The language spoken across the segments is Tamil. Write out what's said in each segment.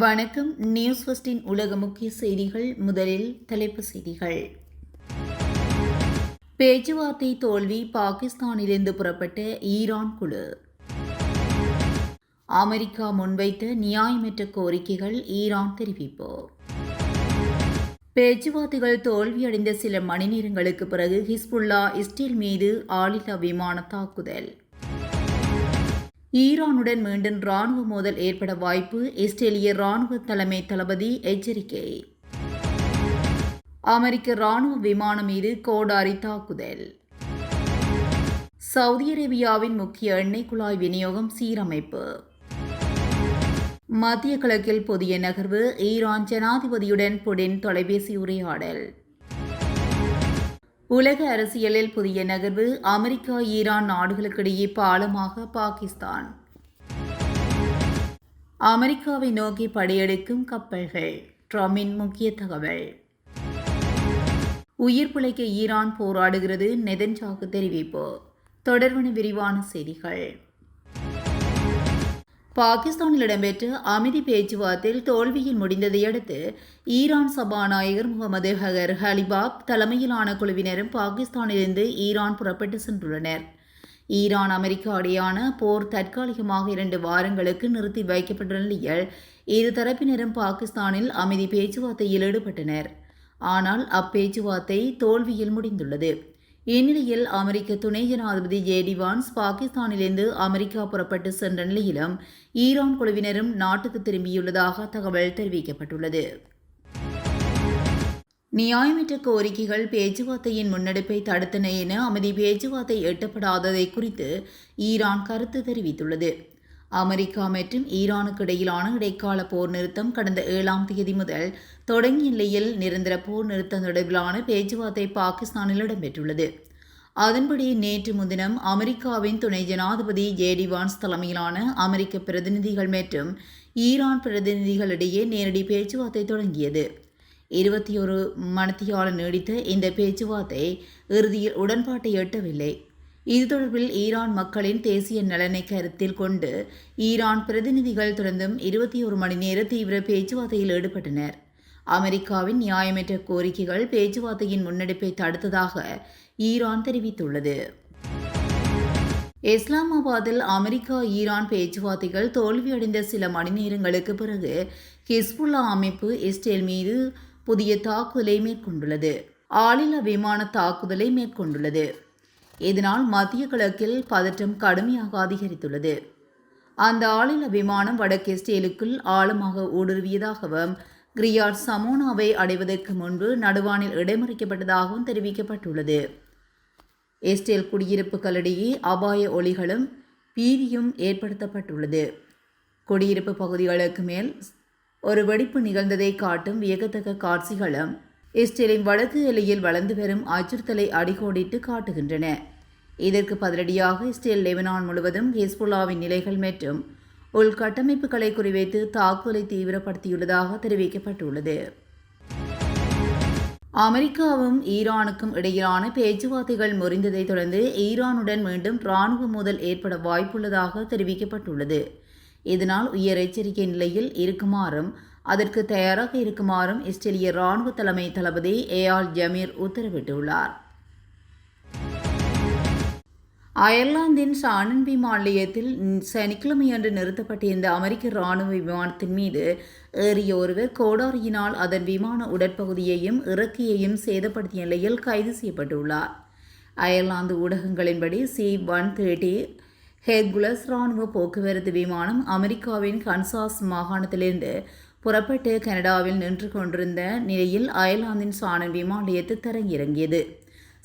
வணக்கம். நியூஸ் ஃபர்ஸ்டின் உலக முக்கிய செய்திகள். முதலில் தலைப்புச் செய்திகள். பேச்சுவார்த்தை தோல்வி, பாகிஸ்தானிலிருந்து புறப்பட்ட ஈரான் குழு. அமெரிக்கா முன்வைத்த நியாயமற்ற கோரிக்கைகள், ஈரான் தெரிவிப்பு. பேச்சுவார்த்தைகள் தோல்வியடைந்த சில மணி நேரங்களுக்கு பிறகு ஹிஸ்புல்லா இஸ்ரேல் மீது ஆளில்லா விமான தாக்குதல். ஈரானுடன் மீண்டும் ராணுவ மோதல் ஏற்பட வாய்ப்பு, இஸ்ரேலிய ராணுவ தலைமை தளபதி எச்சரிக்கை. அமெரிக்க ராணுவ விமானம் மீது கோடாரி தாக்குதல். சவுதி அரேபியாவின் முக்கிய எண்ணெய் குழாய் விநியோகம் சீரமைப்பு. மத்திய கிழக்கில் புதிய நகர்வு, ஈரான் ஜனாதிபதியுடன் புடின் தொலைபேசி உரையாடல். உலக அரசியலில் புதிய நகர்வு, அமெரிக்கா ஈரான் நாடுகளுக்கிடையே பாலமாக பாகிஸ்தான். அமெரிக்காவை நோக்கி படையெடுக்கும் கப்பல்கள், ட்ரம்பின் முக்கிய தகவல். உயிர் பிழைக்க ஈரான் போராடுகிறது, நெதன்யாகு தெரிவிப்பு. தொடர்பான விரிவான செய்திகள். பாகிஸ்தானில் இடம்பெற்ற அமைதி பேச்சுவார்த்தையில் தோல்வியில் முடிந்ததை அடுத்து ஈரான் சபாநாயகர் முகமது ஹகர் ஹலிபாப் தலைமையிலான குழுவினரும் பாகிஸ்தானிலிருந்து ஈரான் புறப்பட்டு சென்றுள்ளனர். ஈரான் அமெரிக்கா இடையான போர் தற்காலிகமாக 2 வாரங்களுக்கு நிறுத்தி வைக்கப்பட்டுள்ள நிலையில் இரு தரப்பினரும் பாகிஸ்தானில் அமைதி பேச்சுவார்த்தையில் ஈடுபட்டனர். ஆனால் அப்பேச்சுவார்த்தை தோல்வியில் முடிந்துள்ளது. இந்நிலையில் அமெரிக்க துணை ஜனாதிபதி ஜே.டி. வான்ஸ் பாகிஸ்தானிலிருந்து அமெரிக்கா புறப்பட்டு சென்ற நிலையிலும் ஈரான் குழுவினரும் நாட்டுக்கு திரும்பியுள்ளதாக தகவல் தெரிவிக்கப்பட்டுள்ளது. நியாயமற்ற கோரிக்கைகள் பேச்சுவார்த்தையின் முன்னெடுப்பை தடுத்தன என அமைதி பேச்சுவார்த்தை எட்டப்படாததை குறித்து ஈரான் கருத்து தெரிவித்துள்ளது. அமெரிக்கா மற்றும் ஈரானுக்கு இடையிலான இடைக்கால போர் நிறுத்தம் கடந்த 7ஆம் தேதி முதல் தொடங்கிய நிலையில் நிரந்தர போர் நிறுத்தம் தொடர்பிலான பேச்சுவார்த்தை பாகிஸ்தானில் இடம்பெற்றுள்ளது. அதன்படி நேற்று முன்தினம் அமெரிக்காவின் துணை ஜனாதிபதி ஜே.டி. வான்ஸ் தலைமையிலான அமெரிக்க பிரதிநிதிகள் மற்றும் ஈரான் பிரதிநிதிகளிடையே நேரடி பேச்சுவார்த்தை தொடங்கியது. 21 மணித்தியாலம் நீடித்த இந்த பேச்சுவார்த்தை இறுதியில் உடன்பாட்டை எட்டவில்லை. இது தொடர்பில் ஈரான் மக்களின் தேசிய நலனை கருத்தில் கொண்டு ஈரான் பிரதிநிதிகள் தொடர்ந்தும் 21 மணி நேர தீவிர பேச்சுவார்த்தையில் ஈடுபட்டனர். அமெரிக்காவின் நியாயமற்ற கோரிக்கைகள் பேச்சுவார்த்தையின் முன்னெடுப்பை தடுத்ததாக ஈரான் தெரிவித்துள்ளது. இஸ்லாமாபாத்தில் அமெரிக்கா ஈரான் பேச்சுவார்த்தைகள் தோல்வியடைந்த சில மணி நேரங்களுக்கு பிறகு ஹிஸ்புல்லா அமைப்பு இஸ்ரேல் மீது புதிய தாக்குதலை மேற்கொண்டுள்ளது. ஆளில்லா விமான தாக்குதலை மேற்கொண்டுள்ளது. இதனால் மத்திய கிழக்கில் பதற்றம் கடுமையாக அதிகரித்துள்ளது. அந்த ஆளில்லா விமானம் வடக்கு இஸ்ரேலுக்குள் ஆழமாக ஊடுருவியதாகவும் கிரியாட் சமோனாவை அடைவதற்கு முன்பு நடுவானில் இடைமறிக்கப்பட்டதாகவும் தெரிவிக்கப்பட்டுள்ளது. இஸ்ரேல் குடியிருப்புகளிடையே அபாய ஒலிகளும் பீதியும் ஏற்படுத்தப்பட்டுள்ளது. குடியிருப்பு பகுதிகளுக்கு மேல் ஒரு வெடிப்பு நிகழ்ந்ததை காட்டும் வியக்கத்தக்க காட்சிகளும் இஸ்ரேலின் வடக்கு எல்லையில் வளர்ந்து வரும் அச்சுறுத்தலை அடிக்கோடிட்டு காட்டுகின்றன. இதற்கு பதிலடியாக இஸ்ரேல் லெபனான் முழுவதும் ஹிஸ்புல்லாவின் நிலைகள் மற்றும் உள்கட்டமைப்புகளை குறிவைத்து தாக்குதலை தீவிரப்படுத்தியுள்ளதாக தெரிவிக்கப்பட்டுள்ளது. அமெரிக்காவும் ஈரானுக்கும் இடையிலான பேச்சுவார்த்தைகள் முறிந்ததை தொடர்ந்து ஈரானுடன் மீண்டும் ராணுவ மோதல் ஏற்பட வாய்ப்புள்ளதாக தெரிவிக்கப்பட்டுள்ளது. இதனால் உயர் எச்சரிக்கை நிலையில் இருக்குமாறும் அதற்கு தயாராக இருக்குமாறும் இஸ்ரேலிய ராணுவ தலைமை தளபதி ஏயால் ஜமீர் உத்தரவிட்டுள்ளார். அயர்லாந்தின் ஷானன் விமான நிலையத்தில் சனிக்கிழமையன்று நிறுத்தப்பட்டிருந்த அமெரிக்க ராணுவ விமானத்தின் மீது ஏறிய ஒருவர் கோடாரியினால் அதன் விமான உடற்பகுதியையும் இறக்கையையும் சேதப்படுத்திய நிலையில் கைது செய்யப்பட்டுள்ளார். அயர்லாந்து ஊடகங்களின்படி C-130 ஹெர்குலஸ் ராணுவ போக்குவரத்து விமானம் அமெரிக்காவின் கன்சாஸ் மாகாணத்திலிருந்து புறப்பட்டு கனடாவில் நின்று கொண்டிருந்த நிலையில் அயர்லாந்தின் ஷானன் விமான நிலையத்தில் தரையிறங்கியது.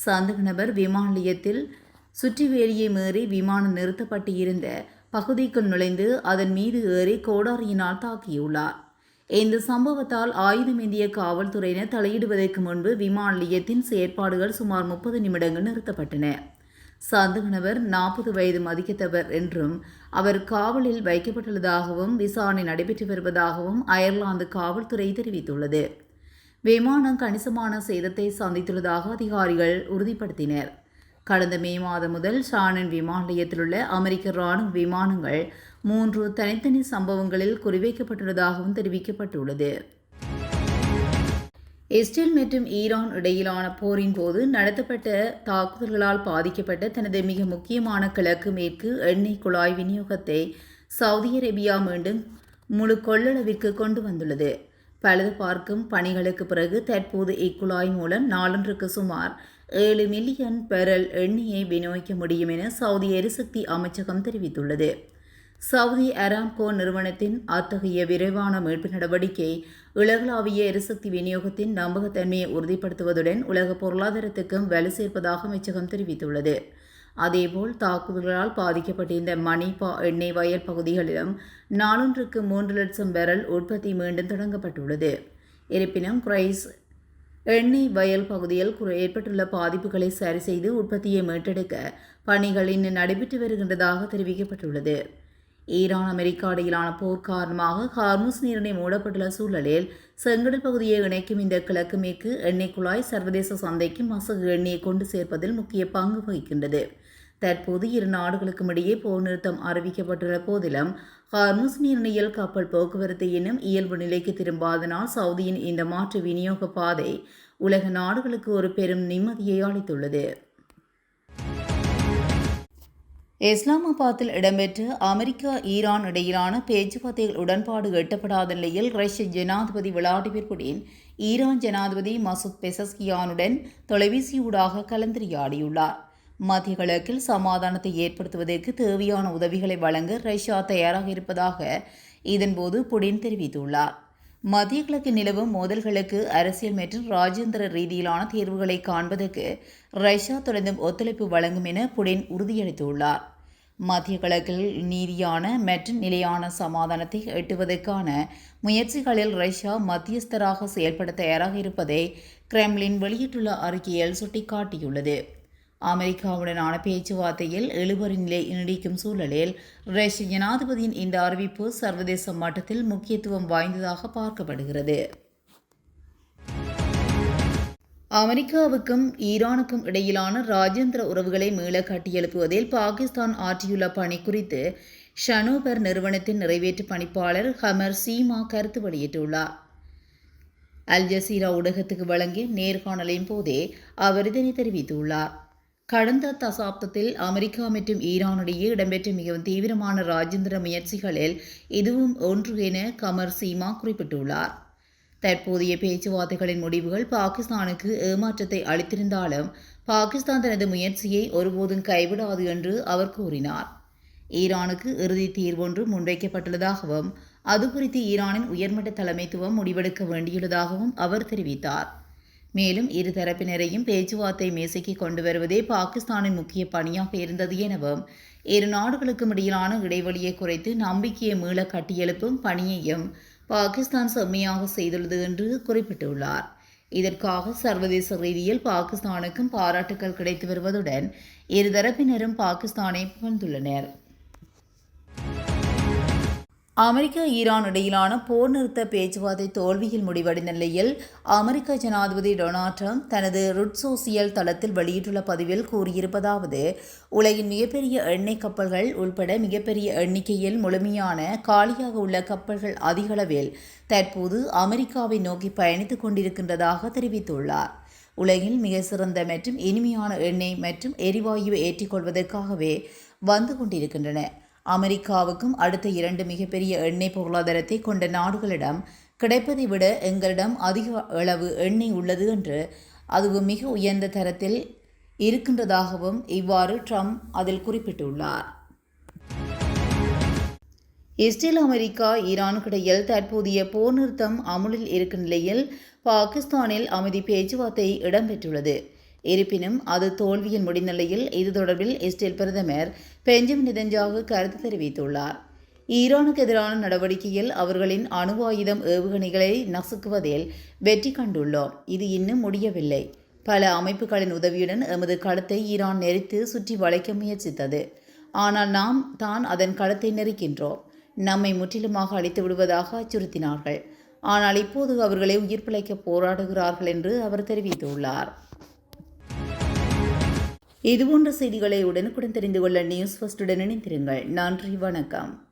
சந்தேக நபர் விமான நிலையத்தில் சுற்றிவேலியை மீறி விமானம் நிறுத்தப்பட்டு இருந்த பகுதிக்குள் நுழைந்து அதன் மீது ஏறி கோடாரியினால் தாக்கியுள்ளார். இந்த சம்பவத்தால் ஆயுதமேந்திய காவல்துறையினர் தலையிடுவதற்கு முன்பு விமான நிலையத்தின் செயற்பாடுகள் சுமார் 30 நிமிடங்கள் நிறுத்தப்பட்டன. சந்தேக நபர் 40 வயது மதிக்கத்தவர் என்றும் அவர் காவலில் வைக்கப்பட்டுள்ளதாகவும் விசாரணை நடைபெற்று வருவதாகவும் அயர்லாந்து காவல்துறை தெரிவித்துள்ளது. விமானம் கணிசமான சேதத்தை சந்தித்துள்ளதாக அதிகாரிகள் உறுதிப்படுத்தினர். கடந்த மே மாதம் முதல் ஷானன் விமான நிலையத்தில் உள்ள அமெரிக்க இராணுவ விமானங்கள் 3 தனித்தனி சம்பவங்களில் குறிவைக்கப்பட்டுள்ளதாகவும் தெரிவிக்கப்பட்டுள்ளது. இஸ்ரேல் மற்றும் ஈரான் இடையிலான போரின் போது நடத்தப்பட்ட தாக்குதல்களால் பாதிக்கப்பட்ட தனது மிக முக்கியமான கிழக்கு மேற்கு எண்ணெய் குழாய் விநியோகத்தை சவுதி அரேபியா மீண்டும் முழு கொள்ளளவிற்கு கொண்டு வந்துள்ளது. பழுது பார்க்கும் பணிகளுக்கு பிறகு தற்போது இக்குழாய் மூலம் நாளொன்றுக்கு சுமார் 7 மில்லியன் பேரல் எண்ணெயை விநியோகிக்க முடியும் என சவுதி எரிசக்தி அமைச்சகம் தெரிவித்துள்ளது. சவுதி அராம்கோ நிறுவனத்தின் அத்தகைய விரைவான மீட்பு நடவடிக்கை உலகளாவிய எரிசக்தி விநியோகத்தின் நம்பகத்தன்மையை உறுதிப்படுத்துவதுடன் உலக பொருளாதாரத்துக்கும் வலு சேர்ப்பதாக அமைச்சகம் தெரிவித்துள்ளது. அதேபோல் தாக்குதல்களால் பாதிக்கப்பட்டிருந்த மணிப்பா எண்ணெய் வயல் பகுதிகளிலும் நாளொன்றுக்கு 3 லட்சம் பேரல் உற்பத்தி மீண்டும் தொடங்கப்பட்டுள்ளது. இருப்பினும் கிரைஸ் எண்ணெய் வயல் பகுதியில் ஏற்பட்டுள்ள பாதிப்புகளை சரி செய்து உற்பத்தியை மீட்டெடுக்க பணிகள் இன்னும் நடைபெற்று வருகின்றதாக தெரிவிக்கப்பட்டுள்ளது. ஈரான் அமெரிக்கா இடையிலான போர் காரணமாக ஹார்முஸ் நீரிணை மூடப்பட்டுள்ள சூழலில் செங்கடல் பகுதியை இணைக்கும் இந்த கிழக்கு மேற்கு எண்ணெய் குழாய் சர்வதேச சந்தைக்கு மசகு எண்ணெயை கொண்டு சேர்ப்பதில் முக்கிய பங்கு வகிக்கின்றது. தற்போது இரு நாடுகளுக்கும் இடையே போர் நிறுத்தம் அறிவிக்கப்பட்டுள்ள போதிலும் ஹார்முஸ் நீரிணையில் கப்பல் போக்குவரத்து இன்னும் இயல்பு நிலைக்கு திரும்பாதனால் சவுதியின் இந்த மாற்று விநியோக பாதை உலக நாடுகளுக்கு ஒரு பெரும் நிம்மதியை அளித்துள்ளது. இஸ்லாமாபாத்தில் இடம்பெற்ற அமெரிக்கா ஈரான் இடையிலான பேச்சுவார்த்தைகள் உடன்பாடு எட்டப்படாத நிலையில் ரஷ்ய ஜனாதிபதி விளாடிமிர் புடின் ஈரான் ஜனாதிபதி மசூத் பெசஸ்கியானுடன் தொலைபேசியூடாக கலந்துரையாடியுள்ளார். மத்திய கிழக்கில் சமாதானத்தை ஏற்படுத்துவதற்கு தேவையான உதவிகளை வழங்க ரஷ்யா தயாராக இருப்பதாக இதன்போது புடின் தெரிவித்துள்ளார். மத்திய கிழக்கில் நிலவும் மோதல்களுக்கு அரசியல் மற்றும் ராஜேந்திர ரீதியிலான தீர்வுகளை காண்பதற்கு ரஷ்யா தொடர்ந்தும் ஒத்துழைப்பு வழங்கும் என புடின் உறுதியளித்துள்ளார். மத்திய கிழக்கில் நீதியான மற்றும் நிலையான சமாதானத்தை எட்டுவதற்கான முயற்சிகளில் ரஷ்யா மத்தியஸ்தராக செயல்பட தயாராக இருப்பதை கிரெம்லின் வெளியிட்டுள்ள அறிக்கையில் சுட்டிக்காட்டியுள்ளது. அமெரிக்காவுடனான பேச்சுவார்த்தையில் இழுபறி நிலை நீடிக்கும் சூழலில் ரஷ்ய ஜனாதிபதியின் இந்த அறிவிப்பு சர்வதேச மட்டத்தில் முக்கியத்துவம் வாய்ந்ததாக பார்க்கப்படுகிறது. அமெரிக்காவுக்கும் ஈரானுக்கும் இடையிலான ராஜேந்திர உறவுகளை மீள கட்டியெழுப்புவதில் பாகிஸ்தான் ஆற்றியுள்ள பணி குறித்து ஷனோபர் நிறுவனத்தின் நிறைவேற்று பணிப்பாளர் ஹமர் சீமா கருத்து வெளியிட்டுள்ளார். அல் ஜசீரா ஊடகத்துக்கு வழங்கிய நேர்காணலின் போதே அவர் இதனை தெரிவித்துள்ளார். கடந்த தசாப்தத்தில் அமெரிக்கா மற்றும் ஈரானிடையே இடம்பெற்ற மிகவும் தீவிரமான ராஜேந்திர முயற்சிகளில் இதுவும் ஒன்று என கமர் சீமா குறிப்பிட்டுள்ளார். தற்போதைய பேச்சுவார்த்தைகளின் முடிவுகள் பாகிஸ்தானுக்கு ஏமாற்றத்தை அளித்திருந்தாலும் பாகிஸ்தான் தனது முயற்சியை ஒருபோதும் கைவிடாது என்று அவர் கூறினார். ஈரானுக்கு இறுதி தீர்வொன்று முன்வைக்கப்பட்டுள்ளதாகவும் அது குறித்து ஈரானின் உயர்மட்ட தலைமைத்துவம் முடிவெடுக்க வேண்டியுள்ளதாகவும் அவர் தெரிவித்தார். மேலும் இரு தரப்பினரையும் பேச்சுவார்த்தை மேசைக்கு கொண்டு வருவதே பாகிஸ்தானின் முக்கிய பணியாக இருந்தது எனவும் இரு நாடுகளுக்கும் இடையிலான இடைவெளியை குறைத்து நம்பிக்கையை மீள கட்டியெழுப்பும் பணியையும் பாகிஸ்தான் செம்மையாக செய்துள்ளது என்று குறிப்பிட்டுள்ளார். இதற்காக சர்வதேச ரீதியில் பாகிஸ்தானுக்கும் பாராட்டுக்கள் கிடைத்து வருவதுடன் இருதரப்பினரும் பாகிஸ்தானை புகழ்ந்துள்ளனர். அமெரிக்கா ஈரான் இடையிலான போர் நிறுத்த பேச்சுவார்த்தை தோல்வியில் முடிவடைந்த நிலையில் அமெரிக்க ஜனாதிபதி டொனால்ட் ட்ரம்ப் தனது ருட் சோசியல் தளத்தில் வெளியிட்டுள்ள பதிவில் கூறியிருப்பதாவது: உலகின் மிகப்பெரிய எண்ணெய் கப்பல்கள் உள்பட மிகப்பெரிய எண்ணிக்கையில் முழுமையான காலியாக உள்ள கப்பல்கள் அதிகளவில் தற்போது அமெரிக்காவை நோக்கி பயணித்துக் கொண்டிருக்கின்றதாக தெரிவித்துள்ளார். உலகில் மிக சிறந்த மற்றும் இனிமையான எண்ணெய் மற்றும் எரிவாயுவை ஏற்றிக்கொள்வதற்காகவே வந்து கொண்டிருக்கின்றன. அமெரிக்காவுக்கும் அடுத்த 2 மிகப்பெரிய எண்ணெய் பொருளாதாரத்தை கொண்ட நாடுகளிடம் கிடைப்பதை விட எங்களிடம் அதிக அளவு எண்ணெய் உள்ளது என்று அதுவும் மிக உயர்ந்த தரத்தில் இருக்கின்றதாகவும் இவ்வாறு ட்ரம்ப் அதில் குறிப்பிட்டுள்ளார். இஸ்ரேல் அமெரிக்கா ஈரானுக்கிடையில் தற்போதைய போர் நிறுத்தம் அமுலில் இருக்கும் நிலையில் பாகிஸ்தானில் அமைதி பேச்சுவார்த்தை இடம்பெற்றுள்ளது. இருப்பினும் அது தோல்வியில் முடிந்த நிலையில் இது தொடர்பில் இஸ்ரேல் பிரதமர் பெஞ்சமின் நெதன்யாகு கருத்து தெரிவித்துள்ளார். ஈரானுக்கு எதிரான நடவடிக்கையில் அவர்களின் அணு ஆயுதம் ஏவுகணைகளை நசுக்குவதில் வெற்றி கண்டுள்ளோம். இது இன்னும் முடியவில்லை. பல அமைப்புகளின் உதவியுடன் எமது களத்தை ஈரான் நெரித்து சுற்றி வளைக்க முயற்சித்தது. ஆனால் நாம் தான் அதன் களத்தை நெரிக்கின்றோம். நம்மை முற்றிலுமாக அழித்து விடுவதாக அச்சுறுத்தினார்கள். ஆனால் இப்போது அவர்களை உயிர் பிழைக்க போராடுகிறார்கள் என்று அவர் தெரிவித்துள்ளார். இதுபோன்ற செய்திகளை உடனுக்குடன் தெரிந்து கொள்ள நியூஸ் ஃபர்ஸ்டுடன் இணைந்திருங்கள். நன்றி, வணக்கம்.